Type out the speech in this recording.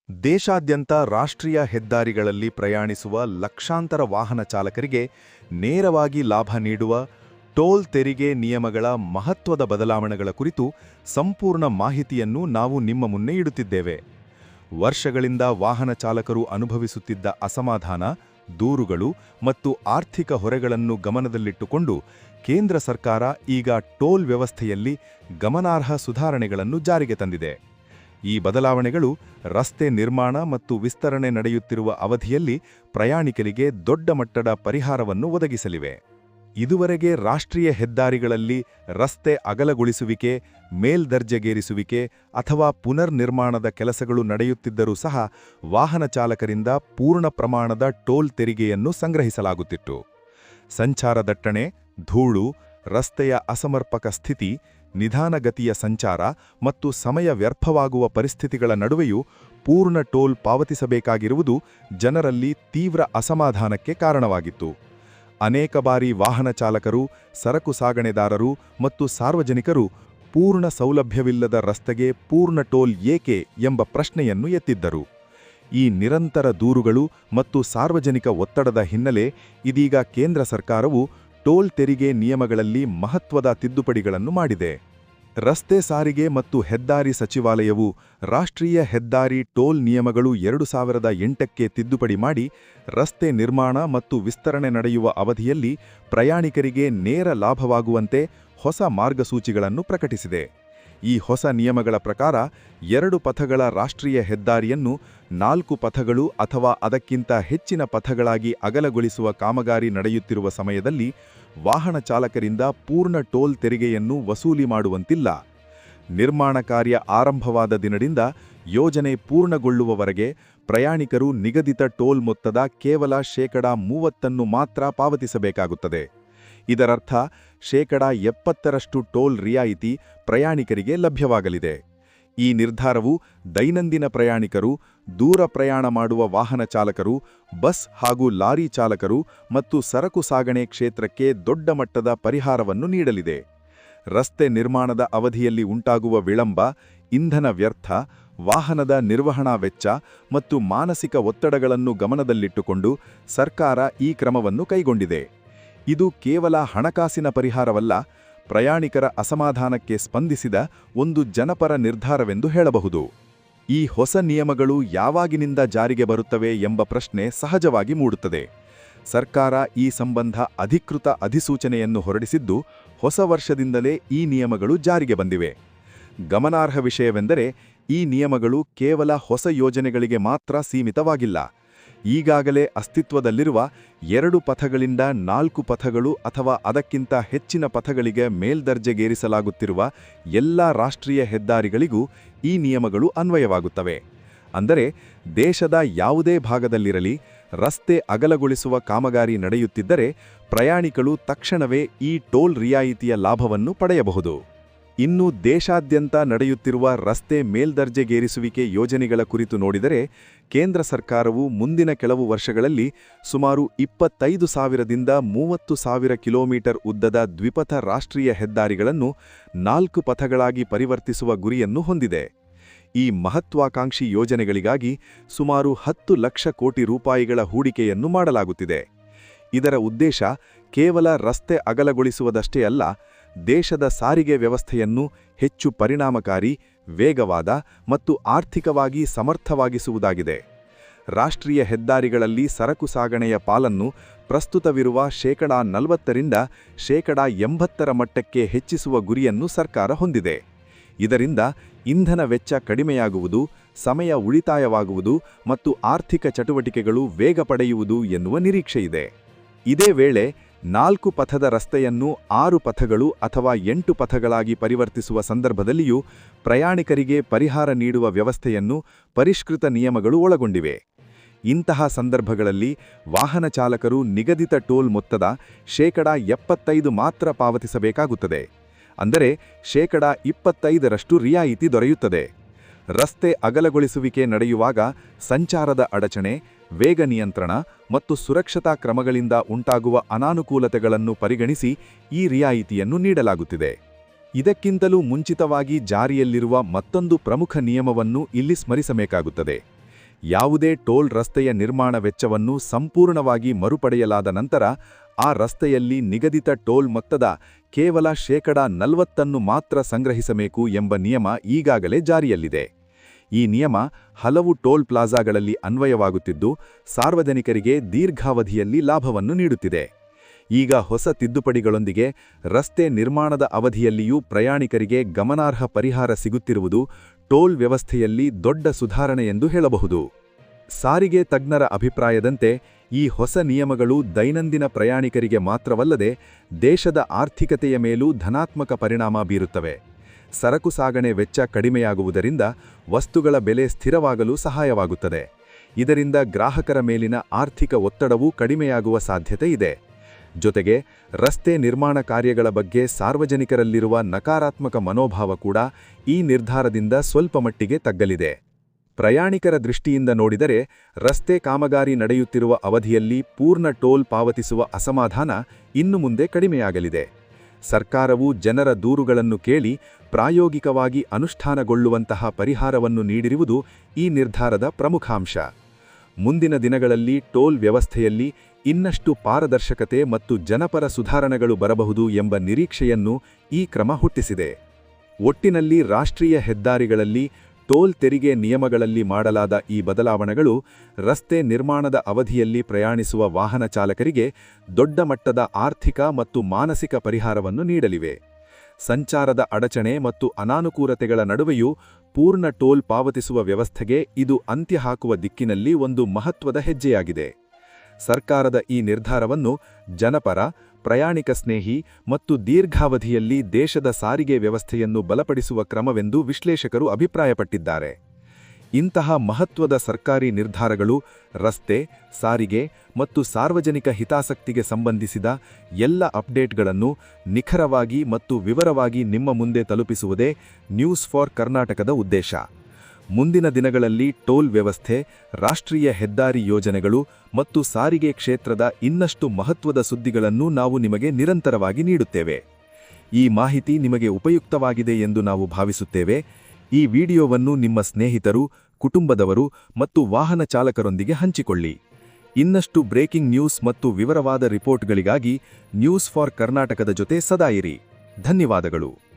ದೇಶಾದ್ಯಂತ ರಾಷ್ಟ್ರೀಯ ಹೆದ್ದಾರಿಗಳಲ್ಲಿ ಪ್ರಯಾಣಿಸುವ ಲಕ್ಷಾಂತರ ವಾಹನ ಚಾಲಕರಿಗೆ ನೇರವಾಗಿ ಲಾಭ ನೀಡುವ ಟೋಲ್ ತೆರಿಗೆ ನಿಯಮಗಳ ಮಹತ್ವದ ಬದಲಾವಣೆಗಳ ಕುರಿತು ಸಂಪೂರ್ಣ ಮಾಹಿತಿಯನ್ನು ನಾವು ನಿಮ್ಮ ಮುಂದೆ ಇಡುತ್ತಿದ್ದೇವೆ. ವರ್ಷಗಳಿಂದ ವಾಹನ ಚಾಲಕರು ಅನುಭವಿಸುತ್ತಿದ್ದ ಅಸಮಾಧಾನ, ದೂರುಗಳು ಮತ್ತು ಆರ್ಥಿಕ ಹೊರೆಗಳನ್ನು ಗಮನದಲ್ಲಿಟ್ಟುಕೊಂಡು ಕೇಂದ್ರ ಸರ್ಕಾರ ಈಗ ಟೋಲ್ ವ್ಯವಸ್ಥೆಯಲ್ಲಿ ಗಮನಾರ್ಹ ಸುಧಾರಣೆಗಳನ್ನು ಜಾರಿಗೆ ತಂದಿದೆ. ಈ ಬದಲಾವಣೆಗಳು ರಸ್ತೆ ನಿರ್ಮಾಣ ಮತ್ತು ವಿಸ್ತರಣೆ ನಡೆಯುತ್ತಿರುವ ಅವಧಿಯಲ್ಲಿ ಪ್ರಯಾಣಿಕರಿಗೆ ದೊಡ್ಡ ಮಟ್ಟದ ಪರಿಹಾರವನ್ನು ಒದಗಿಸಲಿವೆ. ಇದುವರೆಗೆ ರಾಷ್ಟ್ರೀಯ ಹೆದ್ದಾರಿಗಳಲ್ಲಿ ರಸ್ತೆ ಅಗಲಗೊಳಿಸುವಿಕೆ, ಮೇಲ್ದರ್ಜೆಗೇರಿಸುವಿಕೆ ಅಥವಾ ಪುನರ್ ನಿರ್ಮಾಣದ ಕೆಲಸಗಳು ನಡೆಯುತ್ತಿದ್ದರೂ ಸಹ ವಾಹನ ಚಾಲಕರಿಂದ ಪೂರ್ಣ ಪ್ರಮಾಣದ ಟೋಲ್ ತೆರಿಗೆಯನ್ನು ಸಂಗ್ರಹಿಸಲಾಗುತ್ತಿತ್ತು. ಸಂಚಾರ ದಟ್ಟಣೆ, ಧೂಳು, ರಸ್ತೆಯ ಅಸಮರ್ಪಕ ಸ್ಥಿತಿ, ನಿಧಾನಗತಿಯ ಸಂಚಾರ ಮತ್ತು ಸಮಯ ವ್ಯರ್ಥವಾಗುವ ಪರಿಸ್ಥಿತಿಗಳ ನಡುವೆಯೂ ಪೂರ್ಣ ಟೋಲ್ ಪಾವತಿಸಬೇಕಾಗಿರುವುದು ಜನರಲ್ಲಿ ತೀವ್ರ ಅಸಮಾಧಾನಕ್ಕೆ ಕಾರಣವಾಗಿತ್ತು. ಅನೇಕ ಬಾರಿ ವಾಹನ ಚಾಲಕರು, ಸರಕು ಸಾಗಣೆದಾರರು ಮತ್ತು ಸಾರ್ವಜನಿಕರು ಪೂರ್ಣ ಸೌಲಭ್ಯವಿಲ್ಲದ ರಸ್ತೆಗೆ ಪೂರ್ಣ ಟೋಲ್ ಏಕೆ ಎಂಬ ಪ್ರಶ್ನೆಯನ್ನು ಎತ್ತಿದ್ದರು. ಈ ನಿರಂತರ ದೂರುಗಳು ಮತ್ತು ಸಾರ್ವಜನಿಕ ಒತ್ತಡದ ಹಿನ್ನೆಲೆ ಇದೀಗ ಕೇಂದ್ರ ಸರ್ಕಾರವು ಟೋಲ್ ತೆರಿಗೆ ನಿಯಮಗಳಲ್ಲಿ ಮಹತ್ವದ ತಿದ್ದುಪಡಿಗಳನ್ನು ಮಾಡಿದೆ. ರಸ್ತೆ ಸಾರಿಗೆ ಮತ್ತು ಹೆದ್ದಾರಿ ಸಚಿವಾಲಯವು ರಾಷ್ಟ್ರೀಯ ಹೆದ್ದಾರಿ ಟೋಲ್ ನಿಯಮಗಳು 2008ಕ್ಕೆ ತಿದ್ದುಪಡಿ ಮಾಡಿ ರಸ್ತೆ ನಿರ್ಮಾಣ ಮತ್ತು ವಿಸ್ತರಣೆ ನಡೆಯುವ ಅವಧಿಯಲ್ಲಿ ಪ್ರಯಾಣಿಕರಿಗೆ ನೇರ ಲಾಭವಾಗುವಂತೆ ಹೊಸ ಮಾರ್ಗಸೂಚಿಗಳನ್ನು ಪ್ರಕಟಿಸಿದೆ. ಈ ಹೊಸ ನಿಯಮಗಳ ಪ್ರಕಾರ 2 ಪಥಗಳ ರಾಷ್ಟ್ರೀಯ ಹೆದ್ದಾರಿಯನ್ನು 4 ಪಥಗಳು ಅಥವಾ ಅದಕ್ಕಿಂತ ಹೆಚ್ಚಿನ ಪಥಗಳಾಗಿ ಅಗಲಗೊಳಿಸುವ ಕಾಮಗಾರಿ ನಡೆಯುತ್ತಿರುವ ಸಮಯದಲ್ಲಿ ವಾಹನ ಚಾಲಕರಿಂದ ಪೂರ್ಣ ಟೋಲ್ ತೆರಿಗೆಯನ್ನು ವಸೂಲಿ ಮಾಡುವಂತಿಲ್ಲ. ನಿರ್ಮಾಣ ಕಾರ್ಯ ಆರಂಭವಾದ ದಿನದಿಂದ ಯೋಜನೆ ಪೂರ್ಣಗೊಳ್ಳುವವರೆಗೆ ಪ್ರಯಾಣಿಕರು ನಿಗದಿತ ಟೋಲ್ ಮೊತ್ತದ ಕೇವಲ 30% ಮಾತ್ರ ಪಾವತಿಸಬೇಕಾಗುತ್ತದೆ. ಇದರರ್ಥ 70% ಟೋಲ್ ರಿಯಾಯಿತಿ ಪ್ರಯಾಣಿಕರಿಗೆ ಲಭ್ಯವಾಗಲಿದೆ. ಈ ನಿರ್ಧಾರವು ದೈನಂದಿನ ಪ್ರಯಾಣಿಕರು, ದೂರ ಪ್ರಯಾಣ ಮಾಡುವ ವಾಹನ ಚಾಲಕರು, ಬಸ್ ಹಾಗೂ ಲಾರಿ ಚಾಲಕರು ಮತ್ತು ಸರಕು ಸಾಗಣೆ ಕ್ಷೇತ್ರಕ್ಕೆ ದೊಡ್ಡ ಮಟ್ಟದ ಪರಿಹಾರವನ್ನು ನೀಡಲಿದೆ. ರಸ್ತೆ ನಿರ್ಮಾಣದ ಅವಧಿಯಲ್ಲಿ ಉಂಟಾಗುವ ವಿಳಂಬ, ಇಂಧನ ವ್ಯರ್ಥ, ವಾಹನದ ನಿರ್ವಹಣಾ ವೆಚ್ಚ ಮತ್ತು ಮಾನಸಿಕ ಒತ್ತಡಗಳನ್ನು ಗಮನದಲ್ಲಿಟ್ಟುಕೊಂಡು ಸರ್ಕಾರ ಈ ಕ್ರಮವನ್ನು ಕೈಗೊಂಡಿದೆ. ಇದು ಕೇವಲ ಹಣಕಾಸಿನ ಪರಿಹಾರವಲ್ಲ, ಪ್ರಯಾಣಿಕರ ಅಸಮಾಧಾನಕ್ಕೆ ಸ್ಪಂದಿಸಿದ ಒಂದು ಜನಪರ ನಿರ್ಧಾರವೆಂದು ಹೇಳಬಹುದು. ಈ ಹೊಸ ನಿಯಮಗಳು ಯಾವಾಗಿನಿಂದ ಜಾರಿಗೆ ಬರುತ್ತವೆ ಎಂಬ ಪ್ರಶ್ನೆ ಸಹಜವಾಗಿ ಮೂಡುತ್ತದೆ. ಸರ್ಕಾರ ಈ ಸಂಬಂಧ ಅಧಿಕೃತ ಅಧಿಸೂಚನೆಯನ್ನು ಹೊರಡಿಸಿದ್ದು ಹೊಸ ವರ್ಷದಿಂದಲೇ ಈ ನಿಯಮಗಳು ಜಾರಿಗೆ ಬಂದಿವೆ. ಗಮನಾರ್ಹ ವಿಷಯವೆಂದರೆ ಈ ನಿಯಮಗಳು ಕೇವಲ ಹೊಸ ಯೋಜನೆಗಳಿಗೆ ಮಾತ್ರ ಸೀಮಿತವಾಗಿಲ್ಲ. ಈಗಾಗಲೇ ಅಸ್ತಿತ್ವದಲ್ಲಿರುವ 2 ಪಥಗಳಿಂದ 4 ಪಥಗಳು ಅಥವಾ ಅದಕ್ಕಿಂತ ಹೆಚ್ಚಿನ ಪಥಗಳಿಗೆ ಮೇಲ್ದರ್ಜೆಗೇರಿಸಲಾಗುತ್ತಿರುವ ಎಲ್ಲ ರಾಷ್ಟ್ರೀಯ ಹೆದ್ದಾರಿಗಳಿಗೂ ಈ ನಿಯಮಗಳು ಅನ್ವಯವಾಗುತ್ತವೆ. ಅಂದರೆ ದೇಶದ ಯಾವುದೇ ಭಾಗದಲ್ಲಿರಲಿ ರಸ್ತೆ ಅಗಲಗೊಳಿಸುವ ಕಾಮಗಾರಿ ನಡೆಯುತ್ತಿದ್ದರೆ ಪ್ರಯಾಣಿಕರು ತಕ್ಷಣವೇ ಈ ಟೋಲ್ ರಿಯಾಯಿತಿಯ ಲಾಭವನ್ನು ಪಡೆಯಬಹುದು. ಇನ್ನು ದೇಶಾದ್ಯಂತ ನಡೆಯುತ್ತಿರುವ ರಸ್ತೆ ಮೇಲ್ದರ್ಜೆಗೇರಿಸುವಿಕೆ ಯೋಜನೆಗಳ ಕುರಿತು ನೋಡಿದರೆ ಕೇಂದ್ರ ಸರ್ಕಾರವು ಮುಂದಿನ ಕೆಲವು ವರ್ಷಗಳಲ್ಲಿ ಸುಮಾರು 25,000ದಿಂದ 30,000 ಕಿಲೋಮೀಟರ್ ಉದ್ದದ ದ್ವಿಪಥ ರಾಷ್ಟ್ರೀಯ ಹೆದ್ದಾರಿಗಳನ್ನು 4 ಪಥಗಳಾಗಿ ಪರಿವರ್ತಿಸುವ ಗುರಿಯನ್ನು ಹೊಂದಿದೆ. ಈ ಮಹತ್ವಾಕಾಂಕ್ಷಿ ಯೋಜನೆಗಳಿಗಾಗಿ ಸುಮಾರು 10 ಲಕ್ಷ ಕೋಟಿ ರೂಪಾಯಿಗಳ ಹೂಡಿಕೆಯನ್ನು ಮಾಡಲಾಗುತ್ತಿದೆ. ಇದರ ಉದ್ದೇಶ ಕೇವಲ ರಸ್ತೆ ಅಗಲಗೊಳಿಸುವುದಷ್ಟೇ ಅಲ್ಲ, ದೇಶದ ಸಾರಿಗೆ ವ್ಯವಸ್ಥೆಯನ್ನು ಹೆಚ್ಚು ಪರಿಣಾಮಕಾರಿ, ವೇಗವಾದ ಮತ್ತು ಆರ್ಥಿಕವಾಗಿ ಸಮರ್ಥವಾಗಿಸುವುದಾಗಿದೆ. ರಾಷ್ಟ್ರೀಯ ಹೆದ್ದಾರಿಗಳಲ್ಲಿ ಸರಕು ಸಾಗಣೆಯ ಪಾಲನ್ನು ಪ್ರಸ್ತುತವಿರುವ 40ರಿಂದ 80% ಮಟ್ಟಕ್ಕೆ ಹೆಚ್ಚಿಸುವ ಗುರಿಯನ್ನು ಸರ್ಕಾರ ಹೊಂದಿದೆ. ಇದರಿಂದ ಇಂಧನ ವೆಚ್ಚ ಕಡಿಮೆಯಾಗುವುದು, ಸಮಯ ಉಳಿತಾಯವಾಗುವುದು ಮತ್ತು ಆರ್ಥಿಕ ಚಟುವಟಿಕೆಗಳು ವೇಗ ಪಡೆಯುವುದು ಎನ್ನುವ ನಿರೀಕ್ಷೆಯಿದೆ. ಇದೇ ವೇಳೆ 4 ಪಥದ ರಸ್ತೆಯನ್ನು 6 ಪಥಗಳು ಅಥವಾ 8 ಪಥಗಳಾಗಿ ಪರಿವರ್ತಿಸುವ ಸಂದರ್ಭದಲ್ಲಿಯೂ ಪ್ರಯಾಣಿಕರಿಗೆ ಪರಿಹಾರ ನೀಡುವ ವ್ಯವಸ್ಥೆಯನ್ನು ಪರಿಷ್ಕೃತ ನಿಯಮಗಳು ಒಳಗೊಂಡಿವೆ. ಇಂತಹ ಸಂದರ್ಭಗಳಲ್ಲಿ ವಾಹನ ಚಾಲಕರು ನಿಗದಿತ ಟೋಲ್ ಮೊತ್ತದ 75% ಮಾತ್ರ ಪಾವತಿಸಬೇಕಾಗುತ್ತದೆ. ಅಂದರೆ 25% ರಿಯಾಯಿತಿ ದೊರೆಯುತ್ತದೆ. ರಸ್ತೆ ಅಗಲಗೊಳಿಸುವಿಕೆ ನಡೆಯುವಾಗ ಸಂಚಾರದ ಅಡಚಣೆ, ವೇಗ ನಿಯಂತ್ರಣ ಮತ್ತು ಸುರಕ್ಷತಾ ಕ್ರಮಗಳಿಂದ ಉಂಟಾಗುವ ಅನಾನುಕೂಲತೆಗಳನ್ನು ಪರಿಗಣಿಸಿ ಈ ರಿಯಾಯಿತಿಯನ್ನು ನೀಡಲಾಗುತ್ತಿದೆ. ಇದಕ್ಕಿಂತಲೂ ಮುಂಚಿತವಾಗಿ ಜಾರಿಯಲ್ಲಿರುವ ಮತ್ತೊಂದು ಪ್ರಮುಖ ನಿಯಮವನ್ನು ಇಲ್ಲಿ ಸ್ಮರಿಸಬೇಕಾಗುತ್ತದೆ. ಯಾವುದೇ ಟೋಲ್ ರಸ್ತೆಯ ನಿರ್ಮಾಣ ವೆಚ್ಚವನ್ನು ಸಂಪೂರ್ಣವಾಗಿ ಮರುಪಡೆಯಲಾದ ನಂತರ ಆ ರಸ್ತೆಯಲ್ಲಿ ನಿಗದಿತ ಟೋಲ್ ಮೊತ್ತದ ಕೇವಲ 40% ಮಾತ್ರ ಸಂಗ್ರಹಿಸಬೇಕು ಎಂಬ ನಿಯಮ ಈಗಾಗಲೇ ಜಾರಿಯಲ್ಲಿದೆ. ಈ ನಿಯಮ ಹಲವು ಟೋಲ್ ಪ್ಲಾಜಾಗಳಲ್ಲಿ ಅನ್ವಯವಾಗುತ್ತಿದ್ದು ಸಾರ್ವಜನಿಕರಿಗೆ ದೀರ್ಘಾವಧಿಯಲ್ಲಿ ಲಾಭವನ್ನು ನೀಡುತ್ತಿದೆ. ಈಗ ಹೊಸ ತಿದ್ದುಪಡಿಗಳೊಂದಿಗೆ ರಸ್ತೆ ನಿರ್ಮಾಣದ ಅವಧಿಯಲ್ಲಿಯೂ ಪ್ರಯಾಣಿಕರಿಗೆ ಗಮನಾರ್ಹ ಪರಿಹಾರ ಸಿಗುತ್ತಿರುವುದು ಟೋಲ್ ವ್ಯವಸ್ಥೆಯಲ್ಲಿ ದೊಡ್ಡ ಸುಧಾರಣೆ ಎಂದು ಹೇಳಬಹುದು. ಸಾರಿಗೆ ತಜ್ಞರ ಅಭಿಪ್ರಾಯದಂತೆ ಈ ಹೊಸ ನಿಯಮಗಳು ದೈನಂದಿನ ಪ್ರಯಾಣಿಕರಿಗೆ ಮಾತ್ರವಲ್ಲದೆ ದೇಶದ ಆರ್ಥಿಕತೆಯ ಮೇಲೂ ಧನಾತ್ಮಕ ಪರಿಣಾಮ ಬೀರುತ್ತವೆ. ಸರಕು ಸಾಗಣೆ ವೆಚ್ಚ ಕಡಿಮೆಯಾಗುವುದರಿಂದ ವಸ್ತುಗಳ ಬೆಲೆ ಸ್ಥಿರವಾಗಲು ಸಹಾಯವಾಗುತ್ತದೆ. ಇದರಿಂದ ಗ್ರಾಹಕರ ಮೇಲಿನ ಆರ್ಥಿಕ ಒತ್ತಡವೂ ಕಡಿಮೆಯಾಗುವ ಸಾಧ್ಯತೆ ಇದೆ. ಜೊತೆಗೆ ರಸ್ತೆ ನಿರ್ಮಾಣ ಕಾರ್ಯಗಳ ಬಗ್ಗೆ ಸಾರ್ವಜನಿಕರಲ್ಲಿರುವ ನಕಾರಾತ್ಮಕ ಮನೋಭಾವ ಕೂಡ ಈ ನಿರ್ಧಾರದಿಂದ ಸ್ವಲ್ಪ ಮಟ್ಟಿಗೆ ತಗ್ಗಲಿದೆ. ಪ್ರಯಾಣಿಕರ ದೃಷ್ಟಿಯಿಂದ ನೋಡಿದರೆ ರಸ್ತೆ ಕಾಮಗಾರಿ ನಡೆಯುತ್ತಿರುವ ಅವಧಿಯಲ್ಲಿ ಪೂರ್ಣ ಟೋಲ್ ಪಾವತಿಸುವ ಅಸಮಾಧಾನ ಇನ್ನು ಮುಂದೆ ಕಡಿಮೆಯಾಗಲಿದೆ. ಸರ್ಕಾರವು ಜನರ ದೂರುಗಳನ್ನು ಕೇಳಿ ಪ್ರಾಯೋಗಿಕವಾಗಿ ಅನುಷ್ಠಾನಗೊಳ್ಳುವಂತಹ ಪರಿಹಾರವನ್ನು ನೀಡಿರುವುದು ಈ ನಿರ್ಧಾರದ ಪ್ರಮುಖ ಅಂಶ. ಮುಂದಿನ ದಿನಗಳಲ್ಲಿ ಟೋಲ್ ವ್ಯವಸ್ಥೆಯಲ್ಲಿ ಇನ್ನಷ್ಟು ಪಾರದರ್ಶಕತೆ ಮತ್ತು ಜನಪರ ಸುಧಾರಣೆಗಳು ಬರಬಹುದು ಎಂಬ ನಿರೀಕ್ಷೆಯನ್ನು ಈ ಕ್ರಮ ಹುಟ್ಟಿಸಿದೆ. ಒಟ್ಟಿನಲ್ಲಿ ರಾಷ್ಟ್ರೀಯ ಹೆದ್ದಾರಿಗಳಲ್ಲಿ ಟೋಲ್ ತೆರಿಗೆ ನಿಯಮಗಳಲ್ಲಿ ಮಾಡಲಾದ ಈ ಬದಲಾವಣೆಗಳು ರಸ್ತೆ ನಿರ್ಮಾಣದ ಅವಧಿಯಲ್ಲಿ ಪ್ರಯಾಣಿಸುವ ವಾಹನ ಚಾಲಕರಿಗೆ ದೊಡ್ಡ ಮಟ್ಟದ ಆರ್ಥಿಕ ಮತ್ತು ಮಾನಸಿಕ ಪರಿಹಾರವನ್ನು ನೀಡಲಿವೆ. ಸಂಚಾರದ ಅಡಚಣೆ ಮತ್ತು ಅನಾನುಕೂಲತೆಗಳ ನಡುವೆಯೂ ಪೂರ್ಣ ಟೋಲ್ ಪಾವತಿಸುವ ವ್ಯವಸ್ಥೆಗೆ ಇದು ಅಂತ್ಯ ಹಾಕುವ ದಿಕ್ಕಿನಲ್ಲಿ ಒಂದು ಮಹತ್ವದ ಹೆಜ್ಜೆಯಾಗಿದೆ. ಸರ್ಕಾರದ ಈ ನಿರ್ಧಾರವನ್ನು ಜನಪರ, ಪ್ರಯಾಣಿಕ ಸ್ನೇಹಿ ಮತ್ತು ದೀರ್ಘಾವಧಿಯಲ್ಲಿ ದೇಶದ ಸಾರಿಗೆ ವ್ಯವಸ್ಥೆಯನ್ನು ಬಲಪಡಿಸುವ ಕ್ರಮವೆಂದು ವಿಶ್ಲೇಷಕರು ಅಭಿಪ್ರಾಯಪಟ್ಟಿದ್ದಾರೆ. ಇಂತಹ ಮಹತ್ವದ ಸರ್ಕಾರಿ ನಿರ್ಧಾರಗಳು ರಸ್ತೆ, ಸಾರಿಗೆ ಮತ್ತು ಸಾರ್ವಜನಿಕ ಹಿತಾಸಕ್ತಿಗೆ ಸಂಬಂಧಿಸಿದ ಎಲ್ಲ ಅಪ್ಡೇಟ್ಗಳನ್ನು ನಿಖರವಾಗಿ ಮತ್ತು ವಿವರವಾಗಿ ನಿಮ್ಮ ಮುಂದೆ ತಲುಪಿಸುವುದೇ ನ್ಯೂಸ್ ಫಾರ್ ಕರ್ನಾಟಕದ ಉದ್ದೇಶ. ಮುಂದಿನ ದಿನಗಳಲ್ಲಿ ಟೋಲ್ ವ್ಯವಸ್ಥೆ, ರಾಷ್ಟ್ರೀಯ ಹೆದ್ದಾರಿ ಯೋಜನೆಗಳು ಮತ್ತು ಸಾರಿಗೆ ಕ್ಷೇತ್ರದ ಇನ್ನಷ್ಟು ಮಹತ್ವದ ಸುದ್ದಿಗಳನ್ನು ನಾವು ನಿಮಗೆ ನಿರಂತರವಾಗಿ ನೀಡುತ್ತೇವೆ. ಈ ಮಾಹಿತಿ ನಿಮಗೆ ಉಪಯುಕ್ತವಾಗಿದೆ ಎಂದು ನಾವು ಭಾವಿಸುತ್ತೇವೆ. ಈ ವಿಡಿಯೋವನ್ನು ನಿಮ್ಮ ಸ್ನೇಹಿತರು, ಕುಟುಂಬದವರು ಮತ್ತು ವಾಹನ ಚಾಲಕರೊಂದಿಗೆ ಹಂಚಿಕೊಳ್ಳಿ. ಇನ್ನಷ್ಟು ಬ್ರೇಕಿಂಗ್ ನ್ಯೂಸ್ ಮತ್ತು ವಿವರವಾದ ರಿಪೋರ್ಟ್ಗಳಿಗಾಗಿ ನ್ಯೂಸ್ ಫಾರ್ ಕರ್ನಾಟಕದ ಜೊತೆ ಸದಾ ಇರಿ. ಧನ್ಯವಾದಗಳು.